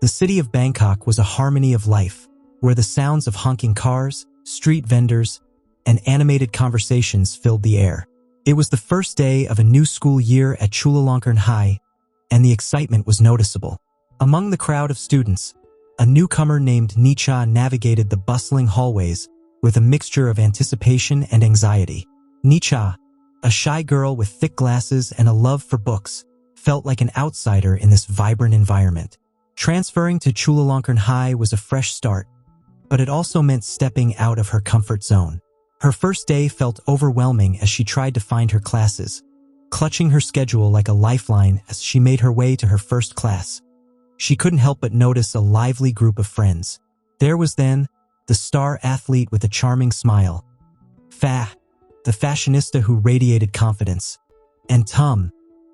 The city of Bangkok was a harmony of life, where the sounds of honking cars, street vendors, and animated conversations filled the air. It was the first day of a new school year at Chulalongkorn High, and the excitement was noticeable. Among the crowd of students, a newcomer named Nicha navigated the bustling hallways with a mixture of anticipation and anxiety. Nicha, a shy girl with thick glasses and a love for books, felt like an outsider in this vibrant environment. Transferring to Chulalongkorn High was a fresh start, but it also meant stepping out of her comfort zone. Her first day felt overwhelming as she tried to find her classes, clutching her schedule like a lifeline as she made her way to her first class. She couldn't help but notice a lively group of friends. There was then the star athlete with a charming smile, Fa, the fashionista who radiated confidence, and Tum,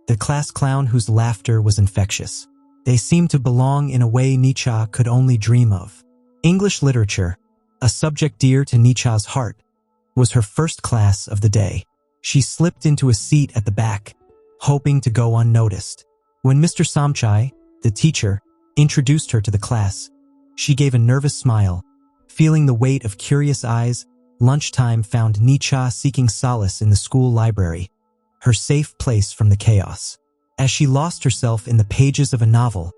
the class clown whose laughter was infectious. They seemed to belong in a way Nicha could only dream of. English literature, a subject dear to Nicha's heart, was her first class of the day. She slipped into a seat at the back, hoping to go unnoticed. When Mr. Samchai, the teacher, introduced her to the class, she gave a nervous smile. Feeling the weight of curious eyes, lunchtime found Nicha seeking solace in the school library, her safe place from the chaos. As she lost herself in the pages of a novel,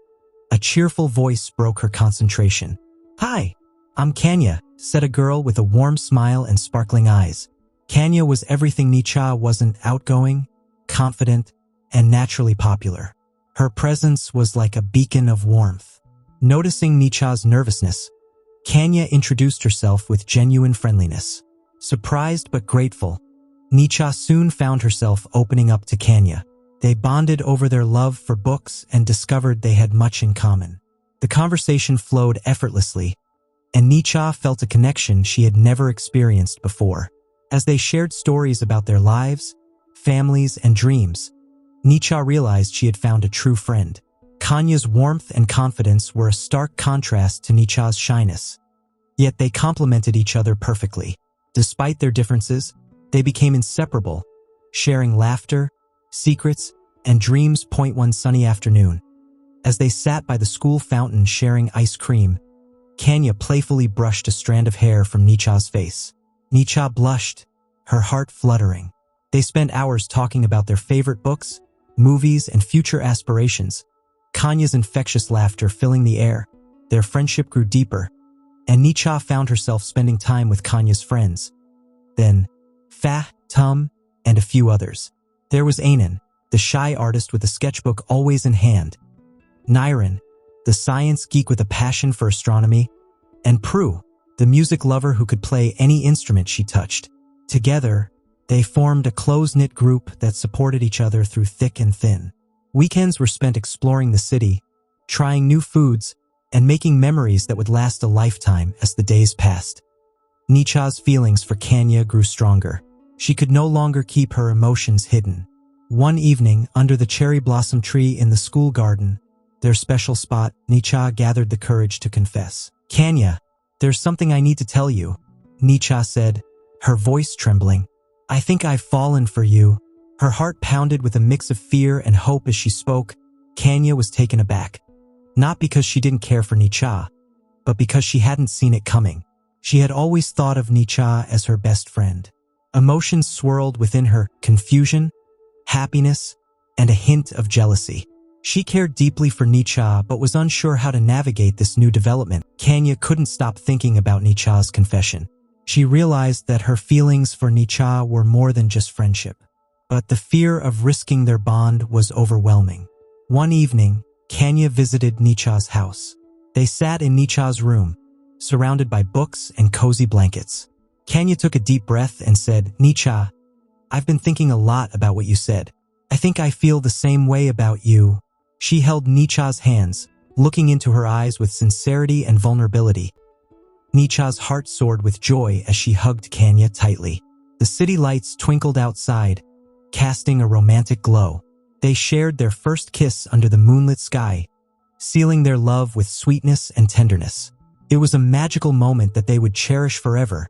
a cheerful voice broke her concentration. "Hi, I'm Kanya," said a girl with a warm smile and sparkling eyes. Kanya was everything Nicha wasn't: outgoing, confident, and naturally popular. Her presence was like a beacon of warmth. Noticing Nicha's nervousness, Kanya introduced herself with genuine friendliness. Surprised but grateful, Nicha soon found herself opening up to Kanya. They bonded over their love for books and discovered they had much in common. The conversation flowed effortlessly, and Nicha felt a connection she had never experienced before. As they shared stories about their lives, families, and dreams, Nicha realized she had found a true friend. Kanya's warmth and confidence were a stark contrast to Nicha's shyness, yet they complemented each other perfectly. Despite their differences, they became inseparable, sharing laughter, secrets, and dreams. One sunny afternoon, as they sat by the school fountain sharing ice cream, Kanya playfully brushed a strand of hair from Nicha's face. Nicha blushed, her heart fluttering. They spent hours talking about their favorite books, movies, and future aspirations. Kanya's infectious laughter filling the air, their friendship grew deeper, and Nicha found herself spending time with Kanya's friends. Then, Fa, Tum, and a few others. There was Anan, the shy artist with a sketchbook always in hand, Niran, the science geek with a passion for astronomy, and Prue, the music lover who could play any instrument she touched. Together, they formed a close-knit group that supported each other through thick and thin. Weekends were spent exploring the city, trying new foods, and making memories that would last a lifetime. As the days passed, Nicha's feelings for Kanya grew stronger. She could no longer keep her emotions hidden. One evening, under the cherry blossom tree in the school garden, their special spot, Nicha gathered the courage to confess. "Kanya, there's something I need to tell you," Nicha said, her voice trembling. "I think I've fallen for you." Her heart pounded with a mix of fear and hope as she spoke. Kanya was taken aback, not because she didn't care for Nicha, but because she hadn't seen it coming. She had always thought of Nicha as her best friend. Emotions swirled within her: confusion, happiness, and a hint of jealousy. She cared deeply for Nicha but was unsure how to navigate this new development. Kanya couldn't stop thinking about Nicha's confession. She realized that her feelings for Nicha were more than just friendship, but the fear of risking their bond was overwhelming. One evening, Kanya visited Nicha's house. They sat in Nicha's room, surrounded by books and cozy blankets. Kanya took a deep breath and said, "Nicha, I've been thinking a lot about what you said. I think I feel the same way about you." She held Nicha's hands, looking into her eyes with sincerity and vulnerability. Nicha's heart soared with joy as she hugged Kanya tightly. The city lights twinkled outside, casting a romantic glow. They shared their first kiss under the moonlit sky, sealing their love with sweetness and tenderness. It was a magical moment that they would cherish forever.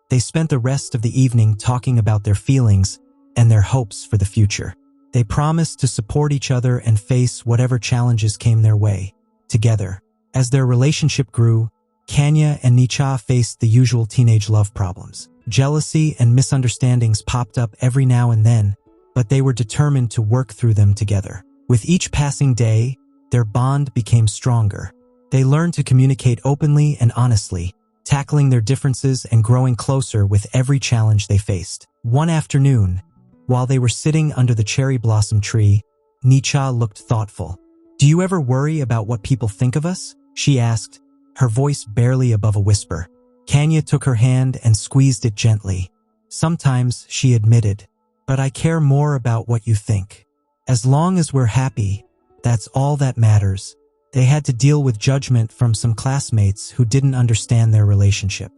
They spent the rest of the evening talking about their feelings and their hopes for the future. They promised to support each other and face whatever challenges came their way, together. As their relationship grew, Kanya and Nicha faced the usual teenage love problems. Jealousy and misunderstandings popped up every now and then, but they were determined to work through them together. With each passing day, their bond became stronger. They learned to communicate openly and honestly, tackling their differences and growing closer with every challenge they faced. One afternoon, while they were sitting under the cherry blossom tree, Nicha looked thoughtful. "Do you ever worry about what people think of us?" she asked, her voice barely above a whisper. Kanya took her hand and squeezed it gently. "Sometimes," she admitted, "but I care more about what you think. As long as we're happy, that's all that matters." They had to deal with judgment from some classmates who didn't understand their relationship.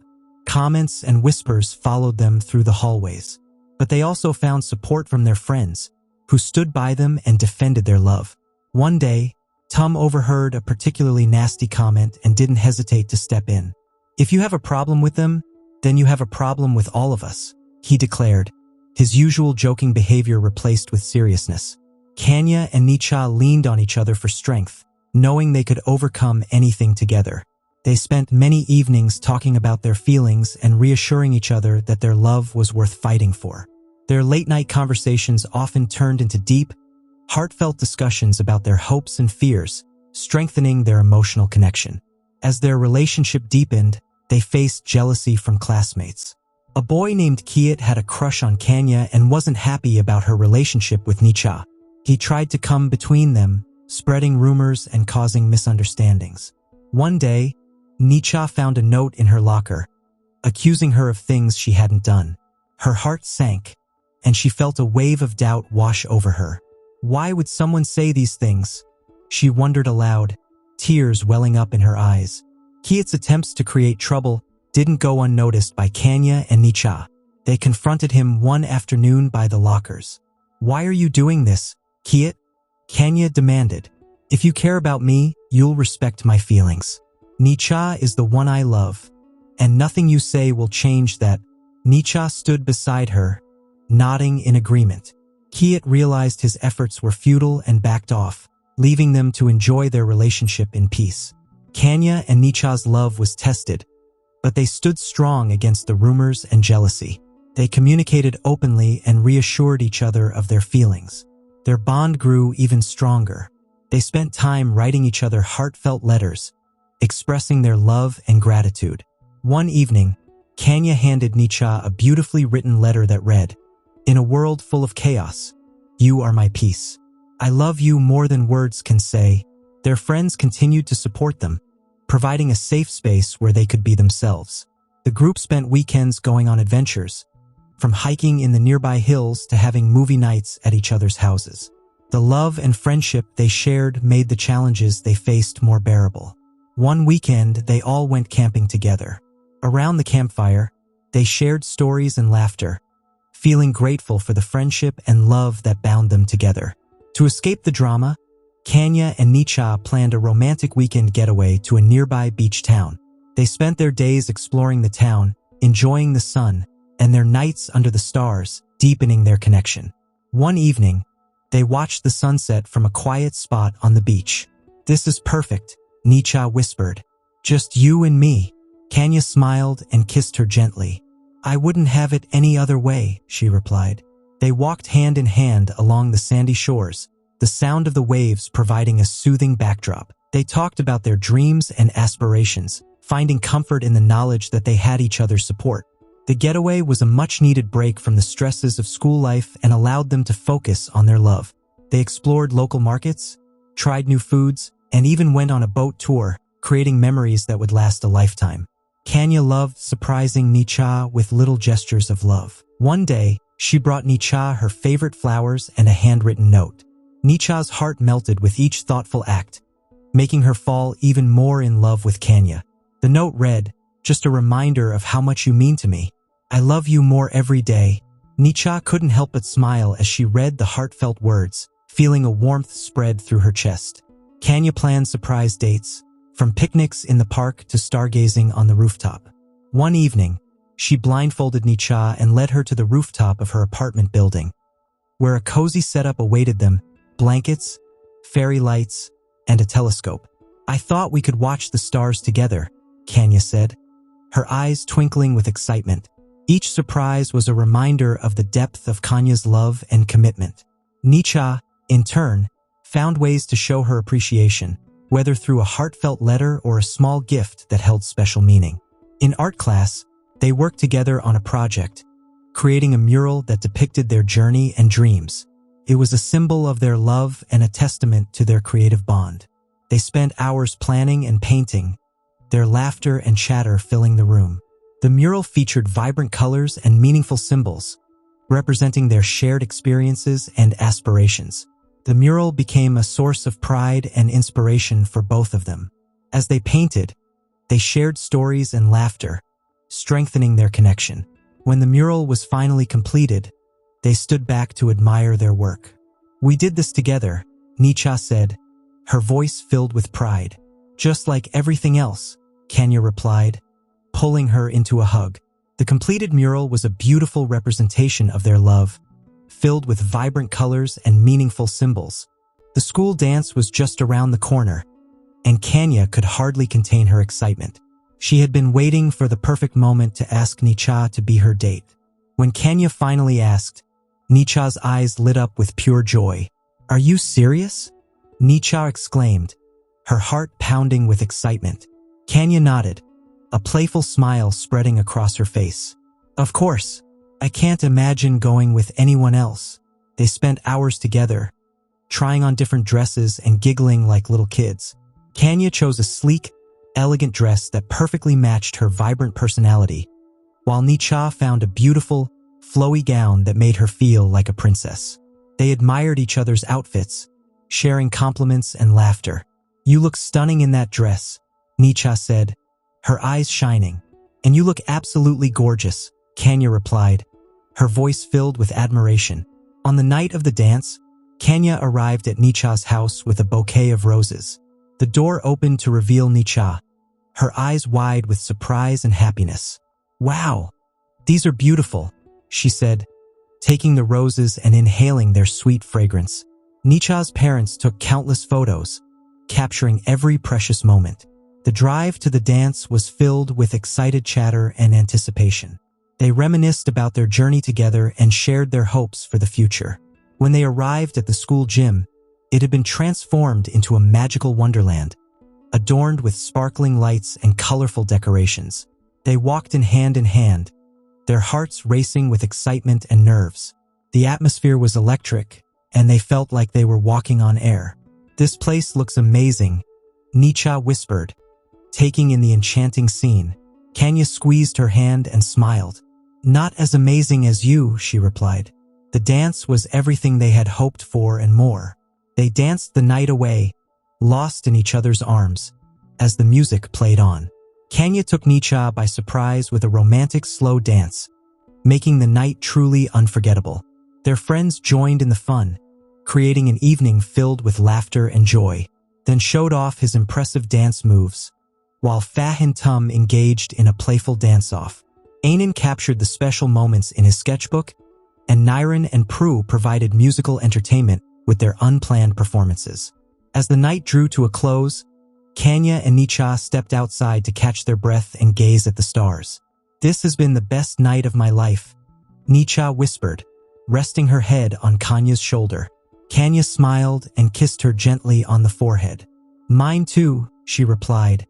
Comments and whispers followed them through the hallways, but they also found support from their friends, who stood by them and defended their love. One day, Tom overheard a particularly nasty comment and didn't hesitate to step in. "If you have a problem with them, then you have a problem with all of us," he declared, his usual joking behavior replaced with seriousness. Kanya and Nicha leaned on each other for strength, knowing they could overcome anything together. They spent many evenings talking about their feelings and reassuring each other that their love was worth fighting for. Their late-night conversations often turned into deep, heartfelt discussions about their hopes and fears, strengthening their emotional connection. As their relationship deepened, they faced jealousy from classmates. A boy named Kiat had a crush on Kanya and wasn't happy about her relationship with Nicha. He tried to come between them, spreading rumors and causing misunderstandings. One day, Nicha found a note in her locker, accusing her of things she hadn't done. Her heart sank, and she felt a wave of doubt wash over her. Why would someone say these things? She wondered aloud, tears welling up in her eyes. Kiat's attempts to create trouble didn't go unnoticed by Kanya and Nicha. They confronted him one afternoon by the lockers. "Why are you doing this, Kiat?" Kanya demanded. "If you care about me, you'll respect my feelings. Nicha is the one I love, and nothing you say will change that." Nicha stood beside her, nodding in agreement. Kiat realized his efforts were futile and backed off, leaving them to enjoy their relationship in peace. Kanya and Nicha's love was tested, but they stood strong against the rumors and jealousy. They communicated openly and reassured each other of their feelings. Their bond grew even stronger. They spent time writing each other heartfelt letters, expressing their love and gratitude. One evening, Kanya handed Nicha a beautifully written letter that read, "In a world full of chaos, you are my peace. I love you more than words can say." Their friends continued to support them, providing a safe space where they could be themselves. The group spent weekends going on adventures, from hiking in the nearby hills to having movie nights at each other's houses. The love and friendship they shared made the challenges they faced more bearable. One weekend, they all went camping together. Around the campfire, they shared stories and laughter, feeling grateful for the friendship and love that bound them together. To escape the drama, Kanya and Nicha planned a romantic weekend getaway to a nearby beach town. They spent their days exploring the town, enjoying the sun, and their nights under the stars, deepening their connection. One evening, they watched the sunset from a quiet spot on the beach. "This is perfect," Nicha whispered. "Just you and me." Kanya smiled and kissed her gently. "I wouldn't have it any other way," she replied. They walked hand in hand along the sandy shores, the sound of the waves providing a soothing backdrop. They talked about their dreams and aspirations, finding comfort in the knowledge that they had each other's support. The getaway was a much-needed break from the stresses of school life and allowed them to focus on their love. They explored local markets, tried new foods, and even went on a boat tour, creating memories that would last a lifetime. Kanya loved surprising Nicha with little gestures of love. One day, she brought Nicha her favorite flowers and a handwritten note. Nicha's heart melted with each thoughtful act, making her fall even more in love with Kanya. The note read, "Just a reminder of how much you mean to me. I love you more every day." Nicha couldn't help but smile as she read the heartfelt words, feeling a warmth spread through her chest. Kanya planned surprise dates, from picnics in the park to stargazing on the rooftop. One evening, she blindfolded Nicha and led her to the rooftop of her apartment building, where a cozy setup awaited them: blankets, fairy lights, and a telescope. I thought we could watch the stars together, Kanya said, her eyes twinkling with excitement. Each surprise was a reminder of the depth of Kanya's love and commitment. Nicha, in turn, found ways to show her appreciation, whether through a heartfelt letter or a small gift that held special meaning. In art class, they worked together on a project, creating a mural that depicted their journey and dreams. It was a symbol of their love and a testament to their creative bond. They spent hours planning and painting, their laughter and chatter filling the room. The mural featured vibrant colors and meaningful symbols, representing their shared experiences and aspirations. The mural became a source of pride and inspiration for both of them. As they painted, they shared stories and laughter, strengthening their connection. When the mural was finally completed, they stood back to admire their work. "We did this together," Nicha said, her voice filled with pride. "Just like everything else," Kanya replied, pulling her into a hug. The completed mural was a beautiful representation of their love, filled with vibrant colors and meaningful symbols. The school dance was just around the corner, and Kanya could hardly contain her excitement. She had been waiting for the perfect moment to ask Nicha to be her date. When Kanya finally asked, Nicha's eyes lit up with pure joy. "Are you serious?" Nicha exclaimed, her heart pounding with excitement. Kanya nodded, a playful smile spreading across her face. "Of course, I can't imagine going with anyone else." They spent hours together, trying on different dresses and giggling like little kids. Kanya chose a sleek, elegant dress that perfectly matched her vibrant personality, while Nicha found a beautiful, flowy gown that made her feel like a princess. They admired each other's outfits, sharing compliments and laughter. "You look stunning in that dress," Nicha said, her eyes shining. "And you look absolutely gorgeous," Kanya replied, her voice filled with admiration. On the night of the dance, Kanya arrived at Nicha's house with a bouquet of roses. The door opened to reveal Nicha, her eyes wide with surprise and happiness. "Wow, these are beautiful," she said, taking the roses and inhaling their sweet fragrance. Nicha's parents took countless photos, capturing every precious moment. The drive to the dance was filled with excited chatter and anticipation. They reminisced about their journey together and shared their hopes for the future. When they arrived at the school gym, it had been transformed into a magical wonderland, adorned with sparkling lights and colorful decorations. They walked in hand, their hearts racing with excitement and nerves. The atmosphere was electric, and they felt like they were walking on air. "This place looks amazing," Nicha whispered, taking in the enchanting scene. Kanya squeezed her hand and smiled. "Not as amazing as you," she replied. The dance was everything they had hoped for and more. They danced the night away, lost in each other's arms, as the music played on. Kanya took Nicha by surprise with a romantic slow dance, making the night truly unforgettable. Their friends joined in the fun, creating an evening filled with laughter and joy, then showed off his impressive dance moves, while Fahin Tum engaged in a playful dance-off. Anan captured the special moments in his sketchbook, and Niran and Prue provided musical entertainment with their unplanned performances. As the night drew to a close, Kanya and Nicha stepped outside to catch their breath and gaze at the stars. "This has been the best night of my life," Nicha whispered, resting her head on Kanya's shoulder. Kanya smiled and kissed her gently on the forehead. "Mine too," she replied,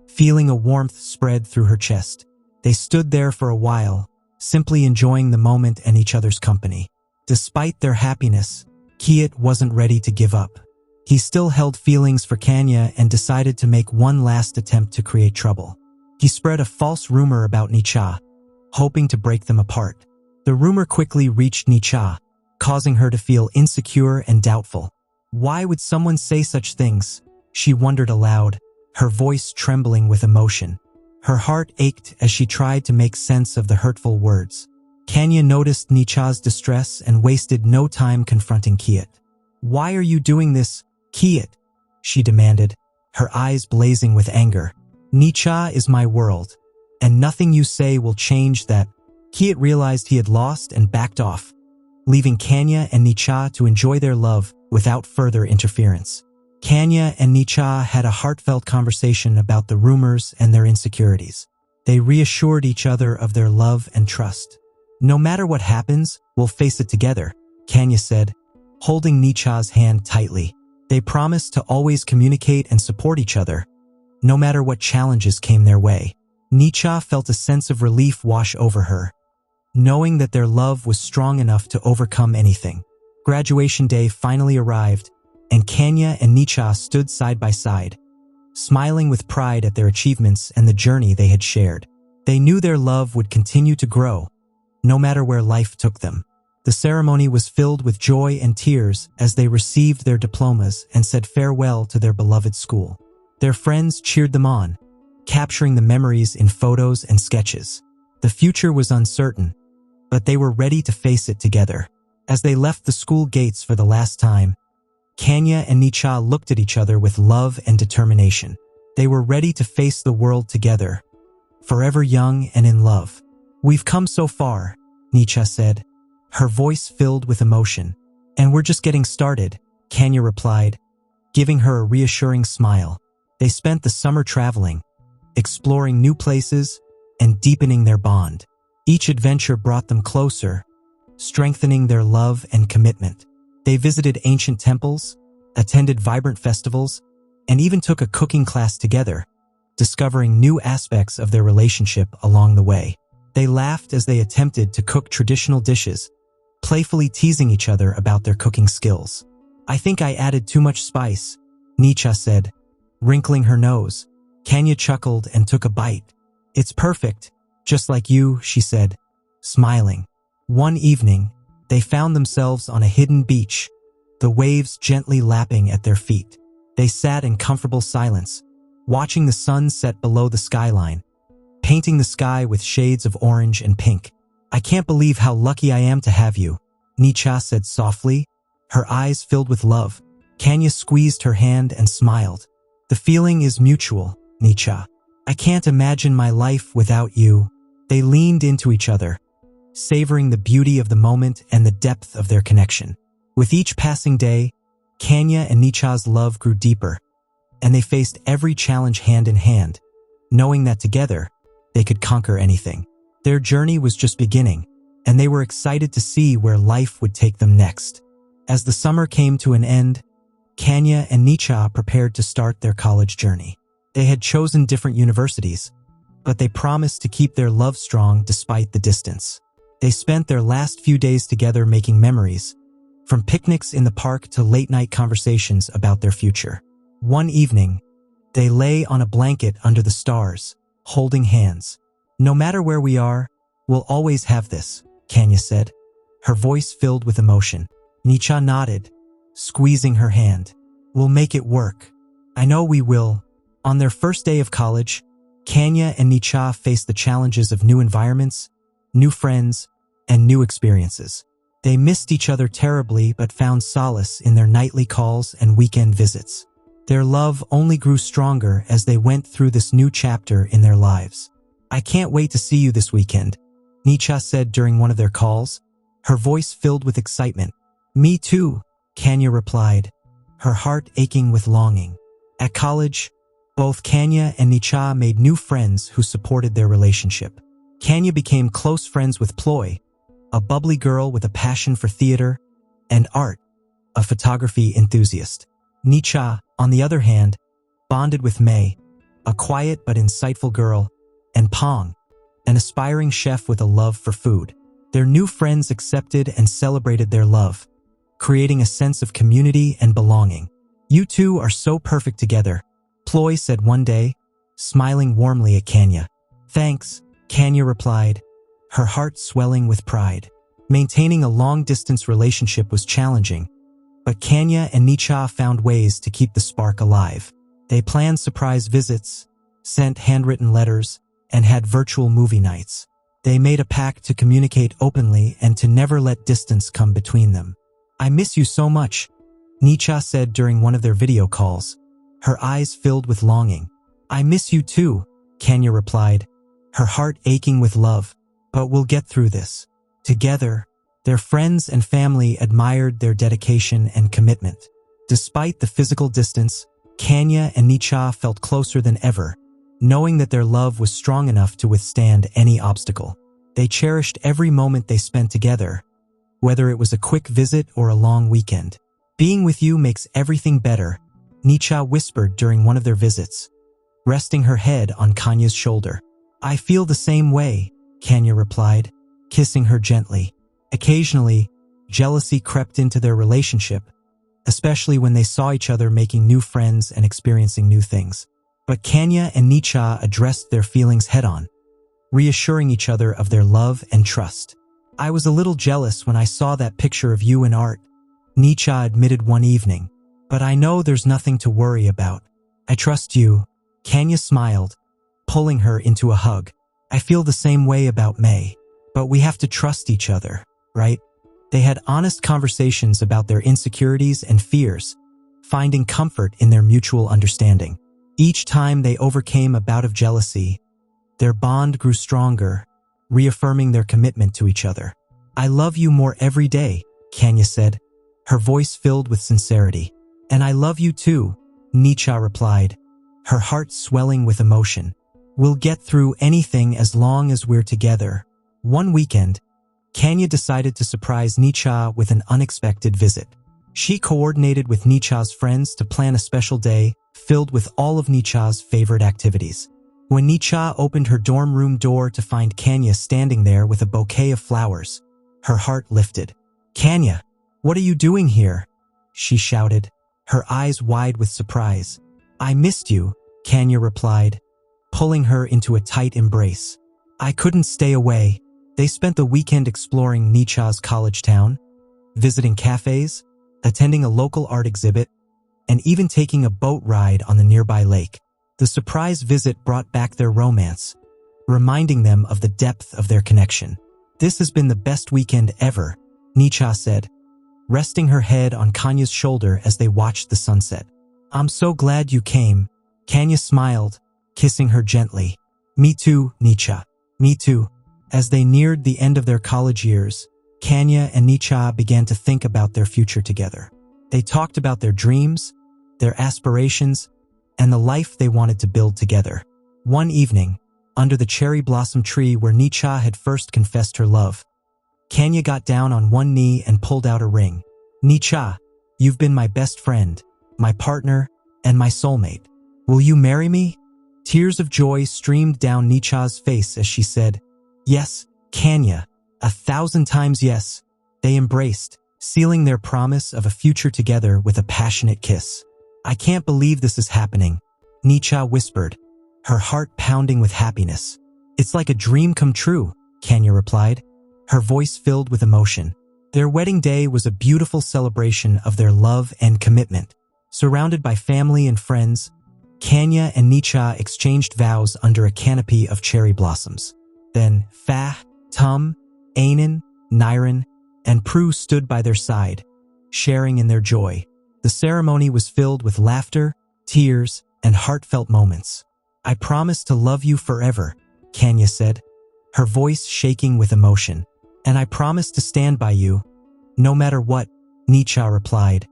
feeling a warmth spread through her chest. They stood there for a while, simply enjoying the moment and each other's company. Despite their happiness, Kiet wasn't ready to give up. He still held feelings for Kanya and decided to make one last attempt to create trouble. He spread a false rumor about Nicha, hoping to break them apart. The rumor quickly reached Nicha, causing her to feel insecure and doubtful. Why would someone say such things? She wondered aloud, her voice trembling with emotion. Her heart ached as she tried to make sense of the hurtful words. Kanya noticed Nicha's distress and wasted no time confronting Kiet. "Why are you doing this, Kiet?" she demanded, her eyes blazing with anger. "Nicha is my world, and nothing you say will change that." Kiet realized he had lost and backed off, leaving Kanya and Nicha to enjoy their love without further interference. Kanya and Nicha had a heartfelt conversation about the rumors and their insecurities. They reassured each other of their love and trust. No matter what happens, we'll face it together, Kanya said, holding Nicha's hand tightly. They promised to always communicate and support each other, no matter what challenges came their way. Nicha felt a sense of relief wash over her, knowing that their love was strong enough to overcome anything. Graduation day finally arrived, and Kanya and Nicha stood side by side, smiling with pride at their achievements and the journey they had shared. They knew their love would continue to grow, no matter where life took them. The ceremony was filled with joy and tears as they received their diplomas and said farewell to their beloved school. Their friends cheered them on, capturing the memories in photos and sketches. The future was uncertain, but they were ready to face it together. As they left the school gates for the last time, Kanya and Nicha looked at each other with love and determination. They were ready to face the world together, forever young and in love. "We've come so far," Nicha said, her voice filled with emotion. "And we're just getting started," Kanya replied, giving her a reassuring smile. They spent the summer traveling, exploring new places, and deepening their bond. Each adventure brought them closer, strengthening their love and commitment. They visited ancient temples, attended vibrant festivals, and even took a cooking class together, discovering new aspects of their relationship along the way. They laughed as they attempted to cook traditional dishes, playfully teasing each other about their cooking skills. "I think I added too much spice," Nicha said, wrinkling her nose. Kanya chuckled and took a bite. "It's perfect, just like you," she said, smiling. One evening, they found themselves on a hidden beach, the waves gently lapping at their feet. They sat in comfortable silence, watching the sun set below the skyline, painting the sky with shades of orange and pink. "I can't believe how lucky I am to have you," Nicha said softly, her eyes filled with love. Kanya squeezed her hand and smiled. "The feeling is mutual, Nicha. I can't imagine my life without you." They leaned into each other, savoring the beauty of the moment and the depth of their connection. With each passing day, Kanya and Nicha's love grew deeper, and they faced every challenge hand in hand, knowing that together, they could conquer anything. Their journey was just beginning, and they were excited to see where life would take them next. As the summer came to an end, Kanya and Nicha prepared to start their college journey. They had chosen different universities, but they promised to keep their love strong despite the distance. They spent their last few days together making memories, from picnics in the park to late-night conversations about their future. One evening, they lay on a blanket under the stars, holding hands. "No matter where we are, we'll always have this," Kanya said, her voice filled with emotion. Nicha nodded, squeezing her hand. "We'll make it work. I know we will." On their first day of college, Kanya and Nicha faced the challenges of new environments, new friends, and new experiences. They missed each other terribly but found solace in their nightly calls and weekend visits. Their love only grew stronger as they went through this new chapter in their lives. "I can't wait to see you this weekend," Nicha said during one of their calls, her voice filled with excitement. "Me too," Kanya replied, her heart aching with longing. At college, both Kanya and Nicha made new friends who supported their relationship. Kanya became close friends with Ploy, a bubbly girl with a passion for theater, and Art, a photography enthusiast. Nicha, on the other hand, bonded with May, a quiet but insightful girl, and Pong, an aspiring chef with a love for food. Their new friends accepted and celebrated their love, creating a sense of community and belonging. "You two are so perfect together," Ploy said one day, smiling warmly at Kanya. "Thanks," Kanya replied, her heart swelling with pride. Maintaining a long-distance relationship was challenging, but Kanya and Nicha found ways to keep the spark alive. They planned surprise visits, sent handwritten letters, and had virtual movie nights. They made a pact to communicate openly and to never let distance come between them. "I miss you so much," Nicha said during one of their video calls, her eyes filled with longing. "I miss you too," Kanya replied, her heart aching with love. "But we'll get through this together." Their friends and family admired their dedication and commitment. Despite the physical distance, Kanya and Nicha felt closer than ever, knowing that their love was strong enough to withstand any obstacle. They cherished every moment they spent together, whether it was a quick visit or a long weekend. "Being with you makes everything better," Nicha whispered during one of their visits, resting her head on Kanya's shoulder. "I feel the same way," Kanya replied, kissing her gently. Occasionally, jealousy crept into their relationship, especially when they saw each other making new friends and experiencing new things. But Kanya and Nicha addressed their feelings head-on, reassuring each other of their love and trust. "I was a little jealous when I saw that picture of you in art," Nicha admitted one evening, "but I know there's nothing to worry about. I trust you." Kanya smiled, pulling her into a hug. "I feel the same way about May, but we have to trust each other, right?" They had honest conversations about their insecurities and fears, finding comfort in their mutual understanding. Each time they overcame a bout of jealousy, their bond grew stronger, reaffirming their commitment to each other. "I love you more every day," Kanya said, her voice filled with sincerity. "And I love you too," Nicha replied, her heart swelling with emotion. "We'll get through anything as long as we're together." One weekend, Kanya decided to surprise Nicha with an unexpected visit. She coordinated with Nicha's friends to plan a special day filled with all of Nicha's favorite activities. When Nicha opened her dorm room door to find Kanya standing there with a bouquet of flowers, her heart lifted. "Kanya, what are you doing here?" she shouted, her eyes wide with surprise. "I missed you," Kanya replied, pulling her into a tight embrace. "I couldn't stay away." They spent the weekend exploring Nicha's college town, visiting cafes, attending a local art exhibit, and even taking a boat ride on the nearby lake. The surprise visit brought back their romance, reminding them of the depth of their connection. "This has been the best weekend ever," Nicha said, resting her head on Kanya's shoulder as they watched the sunset. "I'm so glad you came," Kanya smiled, kissing her gently. "Me too, Nicha. Me too." As they neared the end of their college years, Kanya and Nicha began to think about their future together. They talked about their dreams, their aspirations, and the life they wanted to build together. One evening, under the cherry blossom tree where Nicha had first confessed her love, Kanya got down on one knee and pulled out a ring. "Nicha, you've been my best friend, my partner, and my soulmate. Will you marry me?" Tears of joy streamed down Nicha's face as she said, "Yes, Kanya, 1,000 times yes." They embraced, sealing their promise of a future together with a passionate kiss. "I can't believe this is happening," Nicha whispered, her heart pounding with happiness. "It's like a dream come true," Kanya replied, her voice filled with emotion. Their wedding day was a beautiful celebration of their love and commitment. Surrounded by family and friends, Kanya and Nicha exchanged vows under a canopy of cherry blossoms. Then Fa, Tum, Anan, Niran, and Prue stood by their side, sharing in their joy. The ceremony was filled with laughter, tears, and heartfelt moments. "I promise to love you forever," Kanya said, her voice shaking with emotion. "And I promise to stand by you, no matter what," Nicha replied,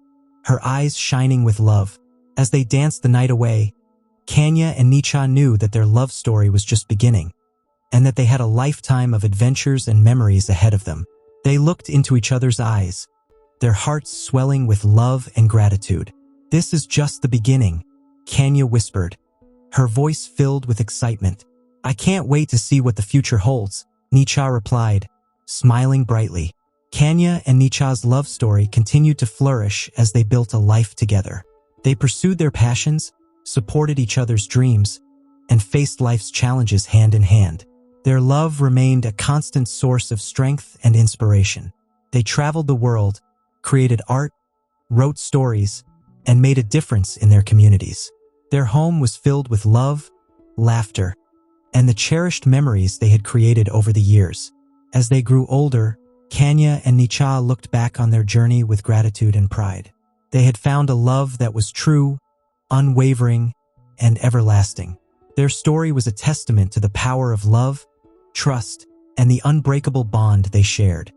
her eyes shining with love. As they danced the night away, Kanya and Nicha knew that their love story was just beginning, and that they had a lifetime of adventures and memories ahead of them. They looked into each other's eyes, their hearts swelling with love and gratitude. "This is just the beginning," Kanya whispered, her voice filled with excitement. "I can't wait to see what the future holds," Nicha replied, smiling brightly. Kanya and Nicha's love story continued to flourish as they built a life together. They pursued their passions, supported each other's dreams, and faced life's challenges hand in hand. Their love remained a constant source of strength and inspiration. They traveled the world, created art, wrote stories, and made a difference in their communities. Their home was filled with love, laughter, and the cherished memories they had created over the years. As they grew older, Kanya and Nicha looked back on their journey with gratitude and pride. They had found a love that was true, unwavering, and everlasting. Their story was a testament to the power of love, trust, and the unbreakable bond they shared.